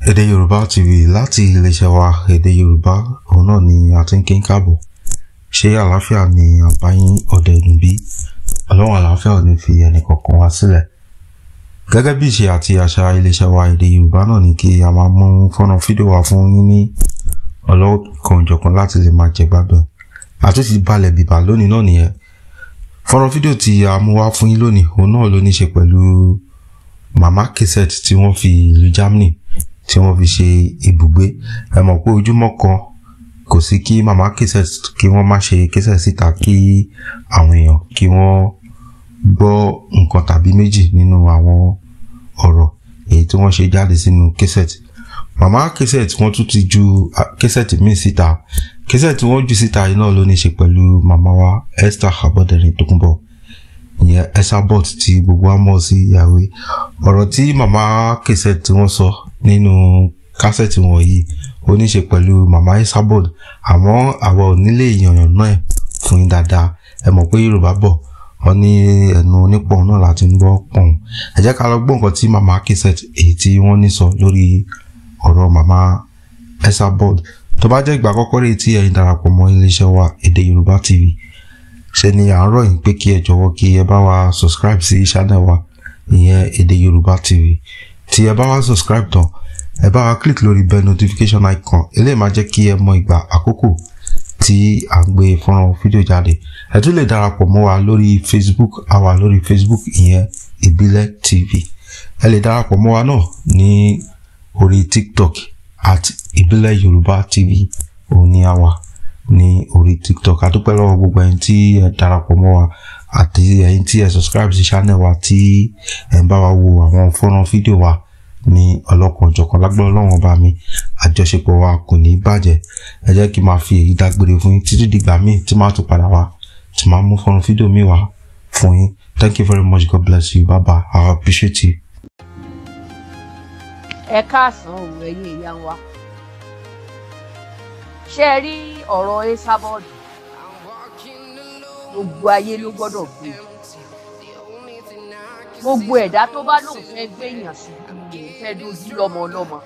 Èdè Yorùbá TV láti iléeṣẹ́ wa èdè Yorùbá òun náà ni a ti ń kí n káàbọ̀. Ṣé àlàáfíà ni àbáyín ọdẹ ìdùn bí? Ọlọ́run àlàáfíà ò ní fi ẹnì kọ̀ọ̀kan wá sílẹ̀. Gẹ́gẹ́ bí ìṣe àti àṣà iléeṣẹ́ wa èdè Yorùbá náà ni kí a máa mú fọ́nrán fídíò wá fún yín ní ọlọ́kan-ò-jọ̀kan láti lè máa jẹ gbádùn. Àtúntì balẹ̀ bìbà lónìí náà nìyẹn. Fọ́nrán fídíò tí a mú wá fún yín lónìí òun náà ló ní ṣe pẹ̀lú Mama Cassette tí wọ́n fi ìlú Germany tí wọ́n fi ṣe ibùgbé. Ẹ mọ̀ pé ojúmọ́ kan kò sí kí Mama Cassette kí wọ́n má ṣe cassette síta kí àwọn èèyàn kí wọ́n gbọ́ nǹkan tàbí méjì nínú àwọn ọ̀rọ̀ èyí tí wọ́n ṣe jáde sínú cassette. Mama Cassette wọ́n tún ti ju cassette míì síta. Cassette tí wọ́n jù síta yìí náà ló ní ṣe pẹ̀lú màmá wa Esabod tó kún bọ̀. Ìyẹn Esabod tí gbogbo wa mọ̀ sí ìyàwó. Ọ̀rọ̀ tí Mama Cassette tí wọ́n sọ nínú cassette wọn yìí ó ní ṣe pẹ̀lú màmá Esabod, àmọ́ àwa ò nílé ìyànyàn náà fún yín dáadáa. Ẹ mọ̀ pé Yorùbá bọ̀ wọ́n ní ẹnu onípọ̀n náà láti ń gbọ́ pọ̀n. Ẹ jẹ́ ká lọ gbọ́ nǹkan tí Mama Cassette èyí tí wọ́n ní sọ lórí ọ̀rọ̀ màmá Esabod. Tó bá jẹ́ ìgbà àkọ́kọ́ rèé tí ẹ̀yin darapọ̀ mọ́ iléeṣẹ́ wa èdè Yorùbá TV, ṣe ni à ń rọ̀ yín pé kí ẹ jọ̀wọ́ kí ẹ bá wa subscribe sí channel wa ìyẹn èdè Yorùbá TV. Tí ẹ bá wá subscribe tán, ẹ bá wa click lórí bell notification icon. Eléyìí máa jẹ́ kí ẹ mọ ìgbà àkókò tí à ń gbé fọ́nrán fídíò jáde. Ẹ tún lè darapọ̀ mọ́ wa lórí Facebook, a wà lórí Facebook ìyẹn Ìbílẹ̀ TV. Ẹ lè darapọ̀ mọ́ wa náà ní orí TikTok @Ìbílẹ̀ Yorùbá TV. Òun ni a wà ní orí TikTok. A dúpẹ́ lọ́wọ́ gbogbo ẹ̀yin tí ẹ darapọ̀ mọ́ wa àti ẹ̀yin tí ẹ subscribe sí channel wa tí ẹ ń bá wa wo àwọn fọ́nrán fídíò wa ní ọlọ́kan-ò-jọ̀kan. Lágbára Ọlọ́run ọba mi, àjọṣepọ̀ wa kò ní bàjẹ́. Ẹ jẹ́ kí n máa fi èyí dágbére fún yín títí dìgbà míì tí máa tún padà wá tí máa mú fọ́nrán fídíò míì wá fún yín. Thank you very much. God bless you. Bye bye. I appreciate you. Ẹ káàsán o ẹ̀yin ìyá wa. Ṣé ẹ rí ọ̀rọ̀ Esabod? Gbogbo ayé ló gbọ́dọ̀ gbé. Gbogbo ẹ̀dá tó bá lóun fẹ́ gbé èèyàn sí i fẹ́ dojú lọ́mọ ọlọ́mọ.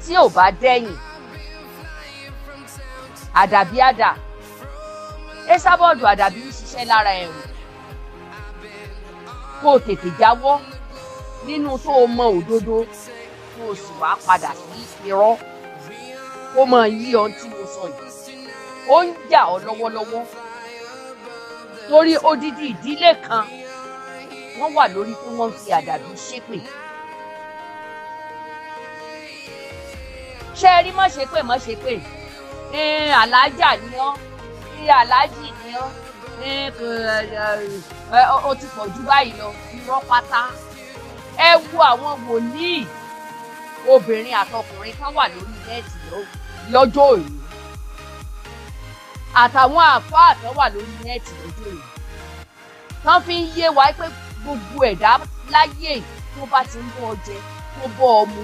Tí ò bá dẹ́yìn, àdàbí àdà. Esabod àdàbí ń ṣiṣẹ́ lára ẹ̀rù. Kó o tètè jáwọ́ nínú tó o mọ òdodo kó o sì wá padà sí irọ́. Ó mọ yí ohun tí mo sọ yìí. Ó ń jà ọ́ lọ́wọ́lọ́wọ́. Torí odidi ìdílé kan wọ́n wà lórí pé wọ́n fi àdàbí ṣépè. Ṣé ẹ rí má ṣépè má ṣépè? Alájà ni ọ́, alájì ni ọ́, ó ti pọ̀ jù báyìí lọ, irọ́ pátá. Ẹ wo àwọn wòlíì obìnrin àtọkùnrin kan wà lórí nẹ́ẹ̀tì lọ́jọ́ òní. Àtàwọn àfáà tó wà lórí nẹ́ẹ̀tì lọ́jọ́ òní. Tán fi ń yé wa pé gbogbo ẹ̀dá láyé tó bá ti ń bọ́ ọ jẹ, tó bọ́ ọ mu,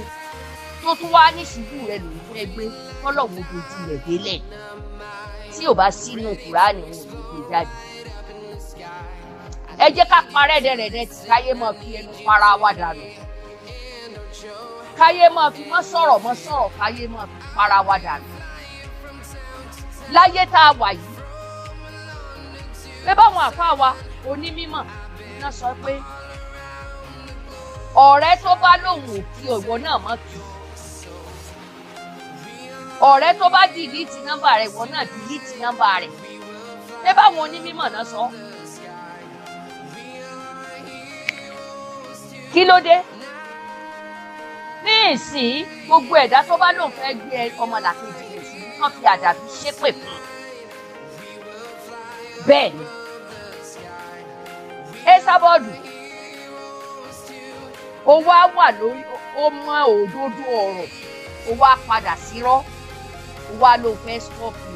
tó tún wá ní ṣubú rẹ̀ lòún fẹ́ gbé, kọ́lọ́hun dojú rẹ̀ délẹ̀. Tí ò bá sínú Kùránì wọn ò ní gbé jáde. Ẹ jẹ́ ká parẹ́ dẹ̀rẹ̀dẹ̀ tí káyé máa fi ẹnu para wa dànù. Káyé máa fi mọ́ sọ̀rọ̀ káyé máa fi para wa dànù. Láyé tá a wà yìí, pé báwọn àfáà wa onímímọ̀ náà sọ pé ọ̀rẹ́ tó bá lóun ò kí ìwọ náà mọ́ kí. Ọ̀rẹ́ tó bá dìlítì nọ́mbà rẹ̀ ìwọ náà dìlítì nọ́mbà rẹ̀. Pé báwọn onímímọ̀ náà sọ. Kí ló dé? Ní ìsìn gbogbo ẹ̀dá tó bá lóun fẹ́ gbé ọmọlàkejì rẹ̀ sí wọ́n fi àdàbí ṣépè fún. Bẹ́ẹ̀ ni Esabod ó wá wà lórí ó mọ òdodo ọ̀rọ̀, ó wá padà sírọ́, ó wá ló fẹ́ stọ́ọ̀pù.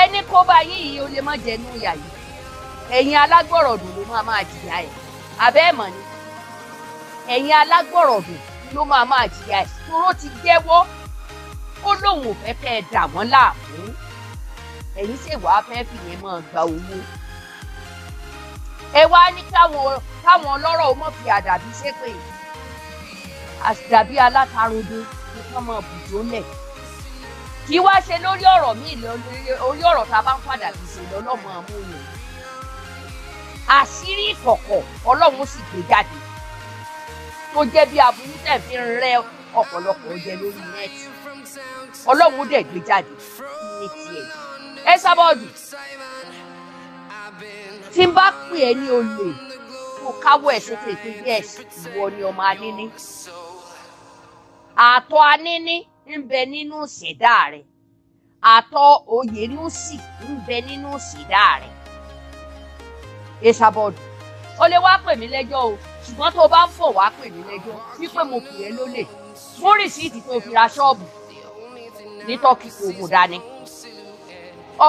Ẹni kó bá yìí ó lè má jẹnu ìyà yìí. Ẹ̀yin alágbọ̀rọ̀dùn ló máa jìyà ẹ̀. Abẹ́ ẹ̀ mọ̀ ni. Ẹ̀yin alágbọ̀rọ̀dùn ló máa jìyà ẹ̀. Toró ti jẹ́wọ́ ó lóun ò fẹ́ kẹ́ ẹ dà wọ́n láàmú. Ẹ̀yin ṣèwà fẹ́ fìyẹn máa gba owó. ẹ wá ní káwọn ọlọ́rọ̀ ó mọ̀ fi àdàbí ṣépè àdàbí alátarodo nìkan mọ̀ bùjó lẹ̀ kí wá ṣe lórí ọ̀rọ̀ míì lórí ọ̀rọ̀ tá a bá ń padà bí ṣe lọ́lọ́mọ amóyè àṣírí ìkọ̀kọ̀ ọlọ́run sì gbé jáde tó jẹ́ bí aburú tẹ̀ fi ń rẹ́ ọ̀pọ̀lọpọ̀ jẹ lórí nẹ́ẹ̀tì ọlọ́run dẹ̀ gbé jáde ní tiẹ̀ Esabod tí n bá pè ẹ́ ní olè kó káwọ́ ẹ̀ sókè pé yes ìwọ ni ọmọ aníní àtọ̀ aníní ń bẹ nínú ìṣẹ̀dá rẹ̀ àtọ̀ Oyènúsì ń bẹ nínú ìṣẹ̀dá rẹ̀ Esabod o lè wá pè mí lẹ́jọ́ o ṣùgbọ́n tó bá ń bọ̀ wá pè mí lẹ́jọ́ wípé mo pè ẹ́ lólè mú rìsíìtì tó fi ra ṣọ́ọ̀bù ní tọ́kì kò mú dání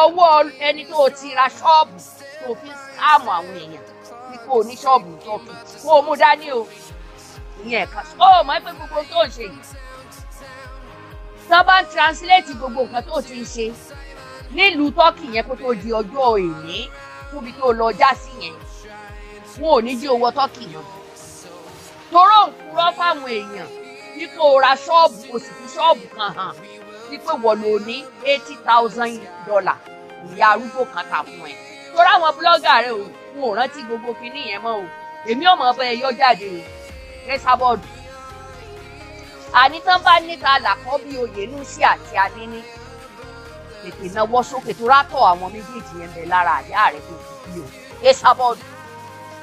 ọwọ́ ẹni tó ti ra ṣọ́ọ̀bù tó fi ń sáàmù àwọn èèyàn wípé o ní ṣọ́ọ̀bù tọ́kì kó mú dání o ìyẹn ẹ̀ka ó mọ̀ pé gbogbo tó ń ṣe yìí tán bá ń translate gbogbo nǹkan tó ti ń ṣe nílùú tọ́kì yẹn kó tó di ọjọ́ èní fúbi tó lọ já sí yẹn wọn ò ní jí owó tọ́kì náà toró ń kúrọ́ fáwọn èèyàn wípé o ra ṣọ́ọ̀bù o sì fi ṣọ́ọ̀bù kan hàn wípé wọ́n lò ní $80,000 ìyá arúgbó kan tà fún ẹ torí àwọn búlọ́gà rẹ ò wọn ò rántí gbogbo kinní yẹn mọ́ o èmi ò mọ̀ bẹ́ ẹ yọ jáde o Esabod àní tán bá níta làkọ́ bí Oyènúsì àti aníní tètè náwó sókè tó rátọ̀ àwọn méjèèjì yẹn bẹ̀ lára àyà rẹ̀ tó fi bí o Esabod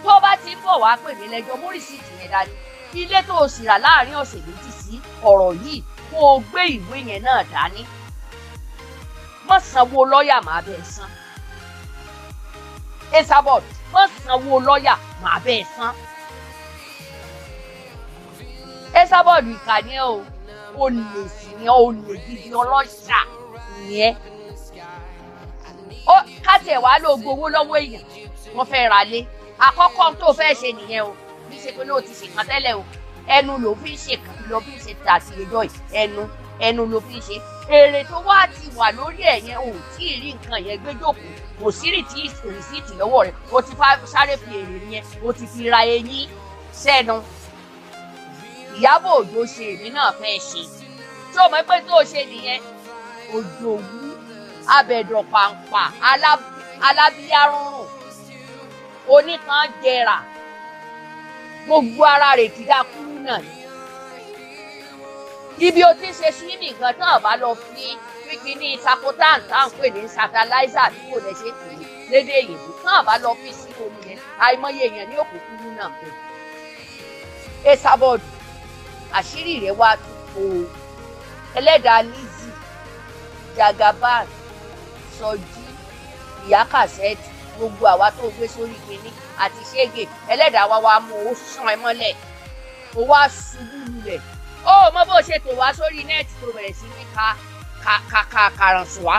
tó bá ti ń bọ̀ wá pè mí lẹ́jọ́ mú rìsíìtì yẹn dání ilé tó o sì rà láàrin ọ̀sẹ̀ méjì sí ọ̀rọ̀ yìí kó o gbé ìwé yẹn náà dání má sanwó lọ́ọ̀yà máa bẹ́ẹ̀ san Esabod má sanwó lọ́ọ̀yà máa bẹ́ẹ̀ san Esabod ìkànnì ẹ o lè sí ni o lè gidi ọlọ́ṣà nìyẹn ó kájẹ̀ wá ló gbowó lọ́wọ́ èèyàn wọ́n fẹ́ ra lé àkọ́kọ́ tó fẹ́ ṣe nìyẹn o bí ṣe pé ló ti ṣèkan tẹ́lẹ̀ o ẹnu ló fi ń ṣe ló fi ń ṣe tàbí ẹjọ́ ẹnu ló fi ń ṣe èrè tó wá ti wà lórí ẹ̀ yẹn ò tí ì rí nǹkan yẹn gbé jókòó kò sí rìsíìtì lọ́wọ́ rẹ̀ o ti sáré fi èrè yẹn o ti fi ra eyín sẹ́nu Ìyábọ̀ Òjó ṣe èmi náà fẹ́ ṣe tí o mọ̀ pé tó o ṣe nìyẹn Òjòwú abẹ̀dọ̀pàǹpà alábíyárùn oníkan jẹrà gbogbo ara rẹ̀ ti dá kúrú náà ni ibi o ti ṣe sí nìkan tán bá lọ fi kíní sapotan tá à ń pè ní fertilizer tí kò lè ṣe pè é lédè èyìnbó tán bá lọ fi sí omi yẹn àìmọye èèyàn ní òkú kúrú náà bẹ́ẹ̀ Esabod àṣírí rẹ̀ wá tó ẹlẹ́dàá Lizzy Jagaban Sọjí Iya Cassette gbogbo àwa tó gbé sórí kíní àti ṣége ẹlẹ́dàá wa mú o sàn ẹ mọ́lẹ̀ o wá ṣubú lulẹ̀ ó mọ bó ṣe tò wá sórí nẹ́ẹ̀tì tó bẹ̀rẹ̀ sí ní kàràǹsù wá.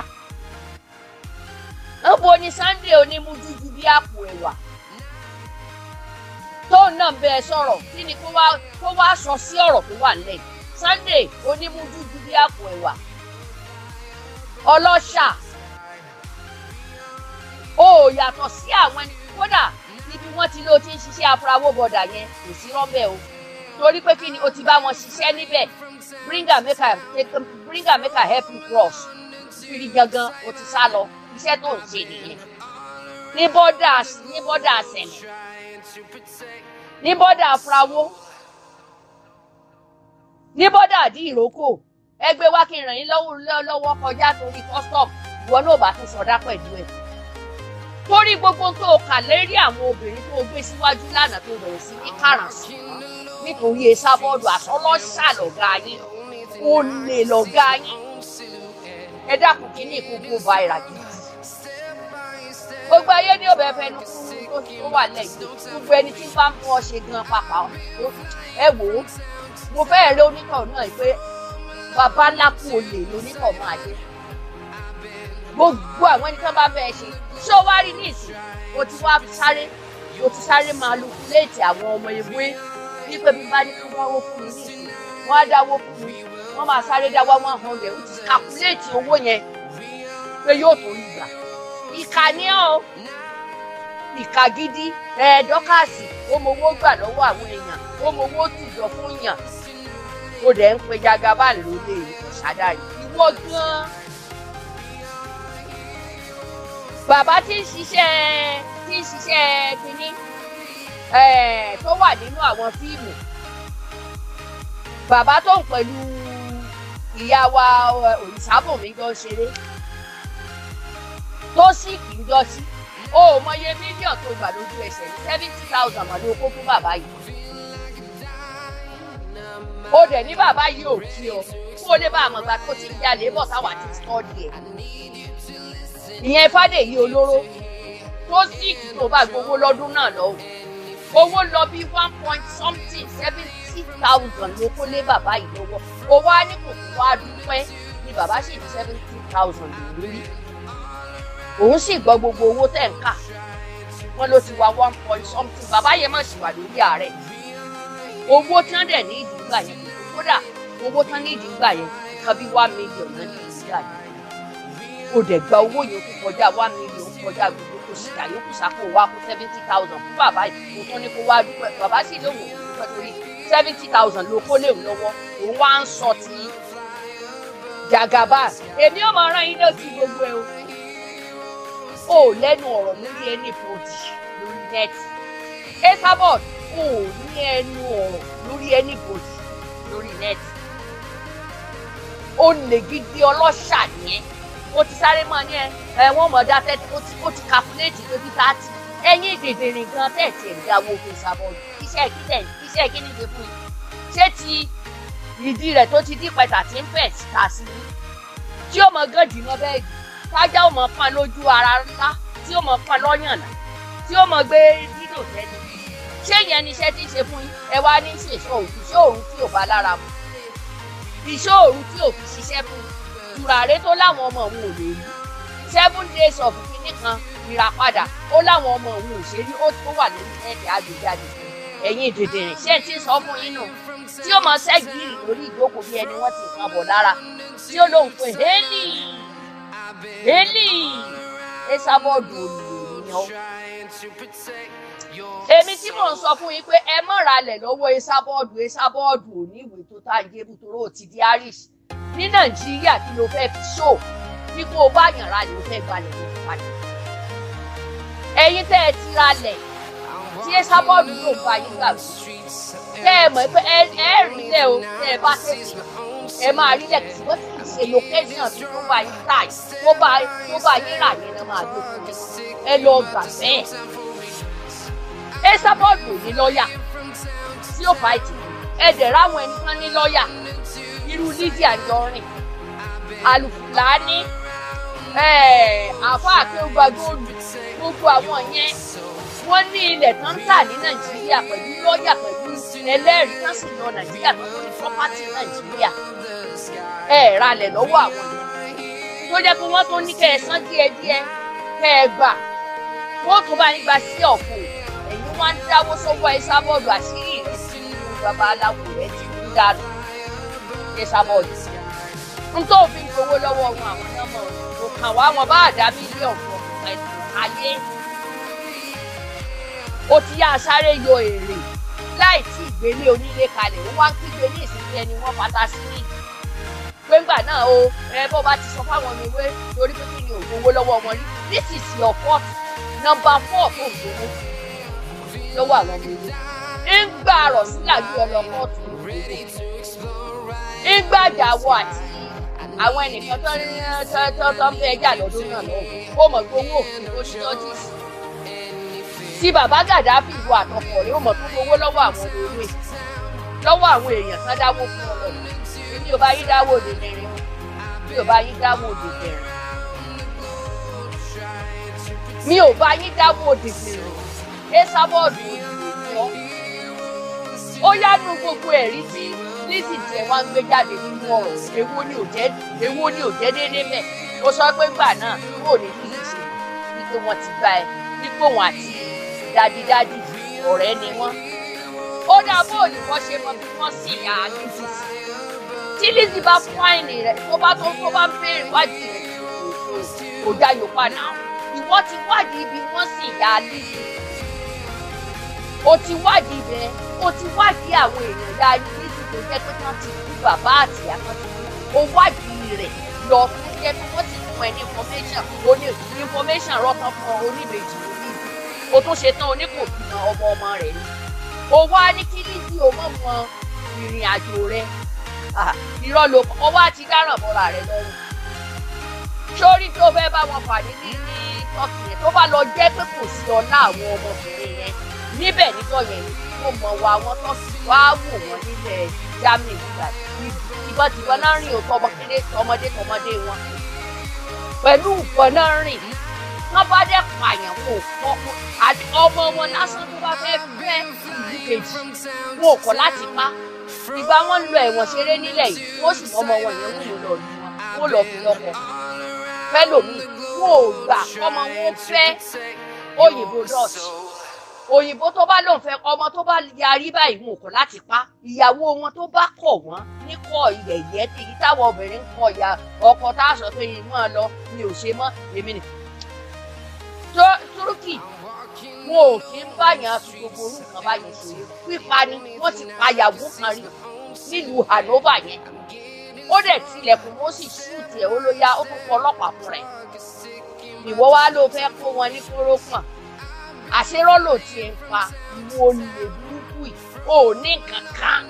níbo ni Sunday onímúdúdú bí àpò ẹ̀wà tó náà bẹ sọ̀rọ̀ kí ni kó wá sọ sí ọ̀rọ̀ tó wà nílẹ̀ Sunday onímúdúdú bí àpò ẹ̀wà ọlọ́ṣà ó yàtọ̀ sí àwọn ẹni kódà ibi wọ́n ti ló ti ń ṣiṣẹ́ afúráwó bọ̀dà yẹn kò sí rọ́bẹ̀ o torí pé kí ni o ti bá wọn ṣiṣẹ́ níbẹ̀ bring am make her help you cross kiri gangan o ti sá lọ iṣẹ́ tó ń ṣe nìyẹn ní bọ́dà sẹ̀lẹ̀ ní bọ́dà afúráwó ní bọ́dà àdí ìrókò ẹgbẹ́ wa kí n ràn yín lọ́wọ́ kọjá torí custom ìwọ náà bá tún sọdá pẹ̀lú ẹ̀ torí gbogbo tó kà lérí àwọn obìnrin tó gbé síwájú lánàá tó bẹ̀rẹ̀ sí ní kàràǹsì nítorí Esabod àsọlọ́ṣà lọ̀gá yín ó lè lọ̀gá yín ẹ dákun kí ní ìkókó ba ìràgì gbogbo ayé ní òbẹ̀ fẹnu kúrú tó wà lẹ́yìn gbogbo ẹni tí bá ń bọ́ ṣe gan pàpà ẹ wò ó mo fẹ́ rí onítọ̀ náà pé bàbá ńlá kú olè lónítọ̀ máa jẹ́ gbogbo àwọn ẹni tí wọ́n bá fẹ́ ṣe ṣé o wá rí ní ìsìn o ti sáré máa lu kúléètì àwọn ọmọ ewé wípé bí bá ní kí wọ́n wó fún mi ní ìsìn wọ́n á dáwó fún mi wọ́n máa sáré dáwọ́ 100 o ti kàkúléètì owó yẹn pé yóò tó rí gbà ìkànnì ọ́ ìka gidi dọ́kàsì ó mowó gbà lọ́wọ́ àwọn èèyàn ó mowó tùjọ fún yàn ó dẹ̀ ń pe Jagaban lólè ṣáda yìí ìwọ gan. bàbá tí ń ṣiṣẹ́ kínní tó wà nínú àwọn fíìmù bàbá tó ń pẹ̀lú ìyá wa Òrìṣàbùnmí jọ ṣeré tó sì kì í jọ sí ó mọye mílíọ̀nù tó gbà lójú ẹsẹ̀ ní 70,000 mọ̀ ló kó fún bàbá yìí ó dẹ̀ ní bàbá yìí ò kí ọ kó lè bá àmọ̀gbà tó ti ń jalè bọ̀ táwa ti sọ́ọ̀dì ẹ̀ ìyẹn Fádèyí olóró tó sì kì tó bá gbowó lọ́dún náà lọ owó lọ bí 1.70,000 ló kó lé bàbá yìí lọ́wọ́ owó á ní kò tó wá dúpẹ́ ni bàbá sì ní 70,000 lórí òun sì gbọ́ gbogbo owó tẹ̀ ń kà wọ́n ló ti wá 1.something bàbá yẹn mọ̀ sí wà lórí ààrẹ owó tí wọ́n dẹ̀ ní ìdìgbà yẹn kódà owó tí wọ́n ní ìdìgbà yẹn nǹkan bí 1 million náà ní ìdìgbà yẹn ó dẹ̀ gba owó yẹn kó kọjá 1 million kọjá gbogbo kó sì dà yókù sápò wá kó 70,000 fún bàbá yìí kó tó ní kó wá dúpẹ́ bàbá sì lóun ò dúpẹ́ torí 70,000 ló kó léwu lọ́wọ́ òun wá ń sọ ti Jagaban èmi ò mọ̀ ọ́rán yín ló ti gbogbo ẹ̀ o lẹ́nu ọ̀rọ̀ lórí ẹni bòdì lórí nẹ́ẹ̀tì Esabod ò ní ẹnu ọ̀rọ̀ lórí ẹni bòdì lórí nẹ́ẹ̀tì ó lè gidi ọlọ́ṣà nìyẹn ó ti sáré mọ́ ní wọ́n mọ̀ dá tẹ́tí ó ti kàpúléètì lójú 30 ẹ̀yìn dèdèrè gan tẹ̀tì ẹ̀ dáwọ́ fún Esabod iṣẹ́ kí ni ṣe fún yín ṣé ti ìdí rẹ̀ tó ti dípẹ̀tà tí ń fẹ̀ síta sí i tí ó mọ gẹ́dì mọ́ bẹ́ẹ̀dì tájá ó mọ pọn lójú ara ńlá tí ó mọ pọn lọ́yànà tí ó mọ gbé dídò tẹ́lẹ̀ ṣé ìyẹn ni iṣẹ́ tí ń ṣe fún yín ẹ wá ní ṣèṣọ́ òru tí ò bá lára mu ìṣọ́ òru tí ò fi ṣiṣẹ́ fún tùràrí tó láwọn ọmọ òun ò lè rí 7 days of kínní kan ìràpadà ó láwọn ọmọ òun ò ṣe rí ó tó wà lórí ẹ̀ẹ́dẹ̀ àgbèjáde ẹ̀yìn dèdèrè ṣé tí ń sọ fún yín nù tí ó mọ ṣẹ́gìrì lórí ìjókòó bí ẹni wọ́n ti kan bọ̀ lára tí ó lóun pé hélì Esabod olùyàn èmi tí mò ń sọ fún yín pé ẹ mọ̀ra lẹ̀ lọ́wọ́ Esabod ò ní ìwé tó tá ìjẹ́bù tó rò ti di Irish ní Nàìjíríà kí ló fẹ́ fi ṣó bí kò bá yàn ra lè fẹ́ gbalẹ̀ ló padà ẹ̀yin tẹ́ ẹ ti ra lẹ̀ tí Esabod yóò bá yín gbà tẹ́ ẹ mọ̀ pé ẹ rí lẹ̀ o tẹ́ ẹ bá tètè ẹ máa rí lẹ̀ kí wọ́n sì ṣe location tí tó bá yín tà tó bá yín rà yẹn náà máa gbé fún ẹ lọ gbà bẹ́ẹ̀. Esabod ní lọ́ọ̀yà tí ó fàìtì ẹ dẹ̀ ráwọn ẹni kan ní lọ́ọ̀yà irú Lizzy Anjorin Alufulani àfa àkéwùgbà góòlù gbogbo àwọn yẹn wọ́n ní ilẹ̀ tán tà ní Nàìjíríà pẹ̀lú lọ́ọ̀yà pẹ̀lú ẹlẹ́rìí tán sì lọ Nàìjíríà tó ní property Nàìjíríà ralẹ̀ lọ́wọ́ àwọn yẹn tó jẹ́ pé wọ́n tó ní kẹ́ ẹ san díẹ̀díẹ̀ kẹ́ ẹ gbà wọ́n tún bá yín gba sí ọ̀pọ̀ ẹ̀yin wá ń dáwó sọ́wọ́ Esabod àṣírí rẹ̀ sí babaláwo rẹ̀ ti ń dànù Esabod n tó fi ń gbowó lọ́wọ́ wọn àwọn ọmọ kò kàn wá wọn bá àdá mílíọ̀nù pẹ̀lú ayé ó ti yá sáré yọ èrè láì tí ìgbélé onílé kalẹ̀ ó wá ń kígbe ní ìsinmi ẹni wọ́n pátá sí ní gbẹ́ngbà náà o bó bá ti sọ fáwọn ọmọ ìwé torí pé kí ni ògbówó lọ́wọ́ wọn rí this is your fault number 4 tó gbowó lọ́wọ́ àwọn ọmọ ìwé ń gbà rọ̀ sílẹ̀ àbí ọlọ́kọ̀ọ̀tù ń gbàjàwọ̀ àti àwọn ẹnìkan tó ń fẹ́ ẹjà lọ́dún náà lọ́wọ́ ó mọ̀ gbowó òfin tó ṣe ọ́fíìsì tí bàbá Gàdáfì wọ àtọkọ̀ rẹ̀ ó mọ̀ tó gbowó lọ́wọ́ àwọn ọmọ ìwé lọ́wọ́ àwọn èèyàn tán dáwó fún ọ lọ́wọ́ mi ò bá yín dáwó òde mẹ́rin mi ò bá yín dáwó òde mẹ́rin mi ò bá yín dáwó òde mẹ́rin Esabod olùyọ ó yánu gbogbo ẹ̀rí tí Lizzy tiẹ̀ wá ń gbé jáde nínú ọ̀rọ̀ èwo ni ò jẹ́ déédéé bẹ́ẹ̀ ó sọ pé gbà náà kò ní Lizzy ṣe wípé wọ́n ti bá ẹ wípé wọn àti dádídádì ọ̀rẹ́ ni wọ́n ó dá bóòlù wọ́n ṣe mọ bí wọ́n sì yà á Lizzy tí Lizzy bá fún àìní rẹ̀ tó bá ń béèrè wájú rẹ̀ kò dá yòókà náà ìwọ ti wádìí ibi wọ́n sì yá líle o ti wádìí ibẹ̀ o ti wádìí àwọn èèyàn yá líle tó jẹ́ pé wọ́n ti kú bàbá àti àkàn ti kú o wádìí rẹ̀ lọ tó jẹ́ pé wọ́n ti fún ẹ ní information rọ́tàn fún oníbejì o tún ṣe tán oníkòbímọ ọmọ rẹ̀ ni o wá ní kí Lizzy o mọ̀ mọ ìrìn àjò rẹ̀ irọ́ ló kọ́ wá ti dáràn bọ́ra rẹ̀ lọ́rùn sórí tó fẹ́ bá wọn fà ní tọ́kì yẹn tó bá lọ jẹ́ pé kò sí ọlá àwọn ọmọbìnrin yẹn níbẹ̀ níjọ́ yẹn kó mọ̀ wá wọn tọ́kì wá wò wọ́n nílẹ̀ Germany nígbà ìbọn náà rìn òtọ́ ọmọdé wọn pẹ̀lú ìbọn náà rìn wọ́n bá dẹ́ pààyàn wò ọmọ wọn lásán tó bá fẹ́ fẹ́ ìlú kejì wọn ò kọ̀ láti pa ìgbà wọn ń lọ ẹ̀wọ̀n ṣeré nílẹ̀ yìí wọ́n sì ọmọ wọn yẹn wúlò lọ ní wọn lọ fi lọ́kọ̀ fẹ́lòmíì wọn ò gbà ọmọ wọn fẹ́ òyìnbó dutch òyìnbó tó bá lóun fẹ́ ọmọ tó bá yarí báyìí wọn ò kọ̀ láti pa ìyàwó wọn tó bá kọ̀ wọ́n ní kọ́ ìyẹ̀yẹ́ èyí táwọn obìnrin ń kọ ìyá ọkọ tá a sọ pé ìmọ̀ lọ mi ò ṣe mọ́ èmi nì Túrúkì wọn ò kí ń báyàn fi gbogbo orú nǹkan báyẹn ṣe pípa ni wọ́n ti payàwó kan rí nílùú Hanover yẹn ó dẹ̀ tilẹ̀kùn ó sì ṣúùtì ẹ̀ ó ló yá ó tún kọ ọlọ́pàá fún rẹ̀ ìwọ wá ló fẹ́ kó wọn ní kóró pọ̀n àṣerọ́lò tí ń pa ìwọ olè burúkú yìí ò ní kankan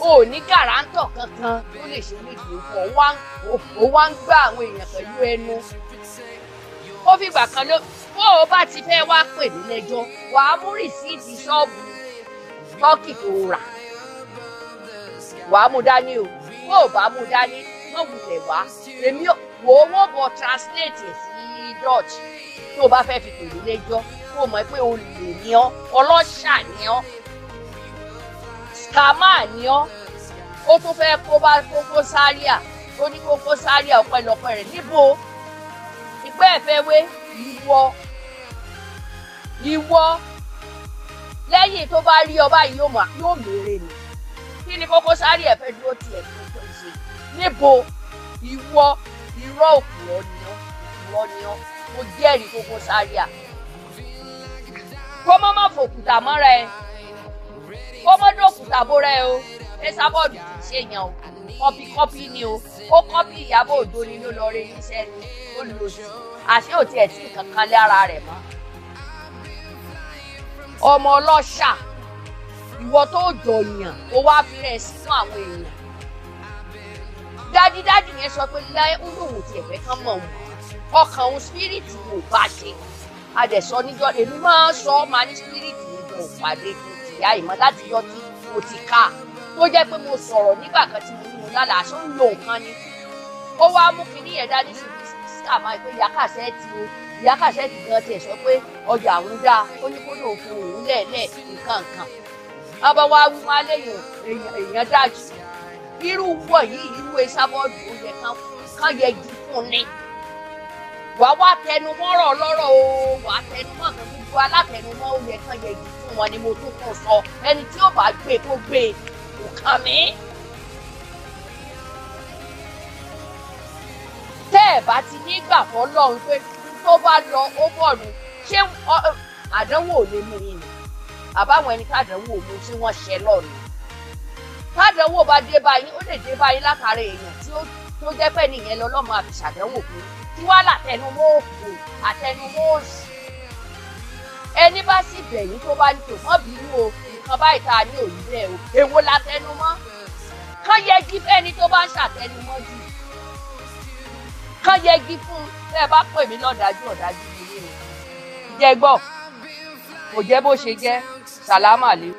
ò ní gàrántọ̀ kankan tó lè ṣe méjì ó wá ń gbá àwọn èèyàn pẹ̀lú ẹnu ó fìgbà kan ló bó o bá ti fẹ́ wá pè mí lẹ́jọ́ wàá mú rìsíìtì ṣọ́ọ̀bù tọ́kì tó rà wàá mú dání o bó o bá mú dání wọ́n wulẹ̀ wá èmi wò ó wọ́n bọ̀ translate sí Dutch tó o bá fẹ́ fi pè mí lẹ́jọ́ kó o mọ̀ pé o lè ní ọ́ ọlọ́ṣà ní ọ́ scammer ní ọ́ ó tún fẹ́ kó bá Koko Zaria ó ní Koko Zaria ọpẹ́lọpẹ́ rẹ̀ níbo ìpẹ́ ẹ̀fẹ́wé ìwọ lẹ́yìn tó bá rí ọba yìí yóò mèrè ni kí ni Koko Zaria ẹ̀fẹ́ dúró tiẹ̀ tó ṣe níbo ìwọ irọ́ òkúrọ́ ni ọ́ mo jẹ́rìí Koko Zaria kó mọ́ má fòkúta mọ́ra ẹ kó mọ́ dòkúta bóra ẹ o Esabod kì í ṣe yàn o kọ́pì ni o ó kọ́pì Ìyábọ̀ Òjó ni ló lọ rí iṣẹ́ ni ó lò sí àṣé ò tiẹ̀ tí nǹkan kan lára rẹ̀ mọ́ ọmọ ọlọ́ṣà ìwọ tó jọyàn ó wá fi rẹ̀ sínú àwọn èèyàn dádì yẹn sọ pé láyé ń lòun tiẹ̀ fẹ́ kán mọ̀ wọ́n ọkàn òun spiriti ò bá ṣe adẹ̀sọ níjọ́ èmi máa ń sọ máa ní spiriti níjọ́ òpàdé tó ti yá ìmọ̀ láti yọ tí mo ti ká tó jẹ́ pé mo sọ̀rọ̀ nígbà kan tí mo ní mo lálàá aṣọ ń lo nǹkan ni ó wá mú kinní yẹn dání sí àmọ́ ìpè Iya Cassette o Iya Cassette gan tiẹ̀ sọ pé ọjà àwọn dáa ó ní kó lóun fún òun lẹ́ẹ̀lẹ́ nǹkan ọba wa wí wọn léyìn èèyàn dájú irú wọ yìí irú Esabod ó yẹ kán yẹgi fún ni wàá wá tẹnumọ́rọ̀ lọ́rọ̀ o wàá tẹnumọ́ kan gbogbo alátẹnumọ́ ó yẹ kán yẹgi fún wọn ni mo tún kàn sọ ẹni tí ó bá gbé kó gbé kò kàn mí. tẹ́ ẹ̀ bá ti ní gbà fọ́lọ́run pé tó bá lọ ó bọ̀ nù ṣé àdánwò ò lè mú yín ni àbáwọn ẹni tádánwò mú tí wọ́n ṣẹ lọ́nà tádánwò bá dé báyìí ó lè dé báyìí látàrí èèyàn tó jẹ́ pẹ́ nìyẹn lọ́lọ́mọ àfi ṣàdánwò fún tí wàá látẹnumọ́ òkú àtẹnumọ́ òsì ẹni bá sì bẹ̀yìn tó bá ní tò mọ́ bínú o nǹkan báyìí tá a ní òyìn bẹ́ẹ̀ o èwo látẹnumọ́ kán yẹgi fẹ́ni tó bá ń ṣàtẹnumọ́ jù kán yẹgi fún bẹ́ẹ̀ bá pè mí lọ́dájú ọ̀dájú mi ní o jẹ́ gbọ́ kò jẹ́ bó ṣe jẹ́ sàlámà lé.